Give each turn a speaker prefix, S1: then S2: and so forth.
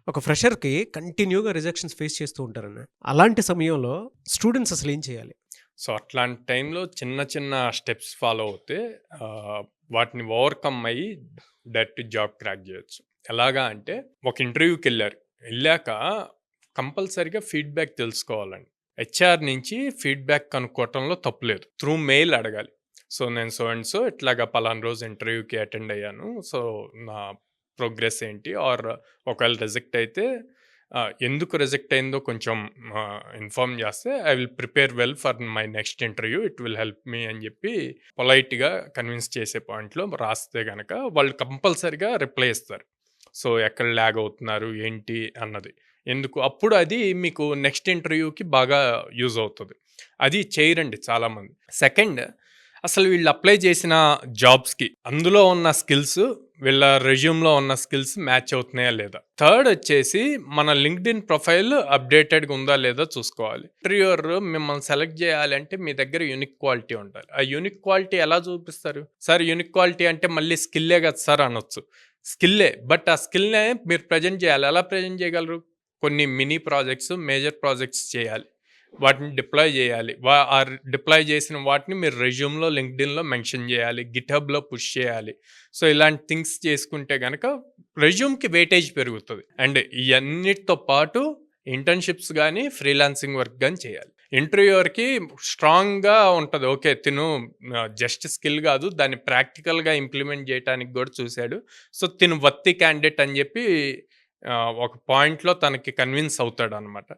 S1: ఒక ఫ్రెషర్‌కి కంటిన్యూగా rejections face చేస్తూ ఉంటారన్న. అలాంటి సమయంలో స్టూడెంట్స్ అసలేం చేయాలి?
S2: సో, అట్లాంటి టైంలో చిన్న చిన్న స్టెప్స్ ఫాలో అవుతే వాటిని ఓవర్‌కమ్ అయ్యి డైరెక్ట్ జాబ్ క్రాక్ జేయొచ్చు. ఎలాగా అంటే ఒక ఇంటర్వ్యూకెళ్లారు. ఎళ్ళాక కంపల్సరీగా ఫీడ్‌బ్యాక్ తెలుసుకోవాలండి. హెచ్ఆర్ నుంచి ఫీడ్‌బ్యాక్ కనుక్కోవటంలో తప్పు లేదు. త్రూ మెయిల్ అడగాలి. సో, నేను సో అండ్ సో ఇట్లాగా పలానా రోజు ఇంటర్వ్యూకి అటెండ్ అయ్యాను. సో, నా ప్రోగ్రెస్ ఏంటి? ఆర్ ఒకవేళ రిజెక్ట్ అయితే ఎందుకు రిజెక్ట్ అయిందో కొంచెం ఇన్ఫార్మ్ చేస్తే I will prepare well for my next interview. It will help me అని చెప్పి పొలైట్‌గా కన్విన్స్ చేసే పాయింట్‌లో రాస్తే గనక వాళ్ళు కంపల్సరీగా రిప్లై ఇస్తారు. సో, ఎక్కడ ల్యాగ్ అవుతున్నారు ఏంటి అన్నది. ఎందుకు అప్పుడు అది మీకు నెక్స్ట్ ఇంటర్వ్యూకి బాగా యూజ్ అవుతది. అది చేయరండి చాలామంది. సెకండ్, అసలు వీళ్ళు అప్లై చేసిన జాబ్స్‌కి అందులో ఉన్న స్కిల్స్ వీళ్ళ రెజ్యూమ్‌లో ఉన్న స్కిల్స్ మ్యాచ్ అవుతున్నాయా లేదా? థర్డ్ వచ్చేసి మన లింక్డ్ఇన్ ప్రొఫైల్ అప్‌డేటెడ్‌గా ఉందా లేదా చూసుకోవాలి. ఇంటర్వ్యూయర్ మిమ్మల్ని సెలెక్ట్ చేయాలంటే మీ దగ్గర యూనిక్ క్వాలిటీ ఉండాలి. ఆ యూనిక్ క్వాలిటీ ఎలా చూపిస్తారు? సార్ యూనిక్ క్వాలిటీ అంటే మళ్ళీ స్కిల్లే కదా సార్ అనొచ్చు. స్కిల్లే. బట్ ఆ స్కిల్‌నే మీరు ప్రెజెంట్ చేయాలి. ఎలా ప్రెజెంట్ చేయగలరు? కొన్ని మినీ ప్రాజెక్ట్స్, మేజర్ ప్రాజెక్ట్స్ చేయాలి. వాటిని డిప్లాయ్ చేయాలి. డిప్లాయ్ చేసిన వాటిని మీరు రెజ్యూమ్‌లో, లింక్డ్ఇన్‌లో మెన్షన్ చేయాలి. గిట్‌హబ్‌లో పుష్ చేయాలి. సో, ఇలాంటి థింగ్స్ చేసుకుంటే గనక రెజ్యూమ్‌కి వెయిటేజ్ పెరుగుతది. అండ్ ఇయన్నిటితో పాటు ఇంటర్న్‌షిప్స్ గాని, ఫ్రీలాన్సింగ్ వర్క్ గాని చేయాలి. ఇంటర్వ్యూయర్‌కి స్ట్రాంగ్‌గా ఉంటది. ఓకే. తిను జస్ట్ స్కిల్ గాదు. దాన్ని ప్రాక్టికల్‌గా ఇంప్లిమెంట్ జేయటానికి గూడా చూసాడు. సో, తిను వర్తీ క్యాండిడేట్ అని జెప్పి ఒక పాయింట్‌లో తనకి కన్విన్స్ అవుతాడనమాట.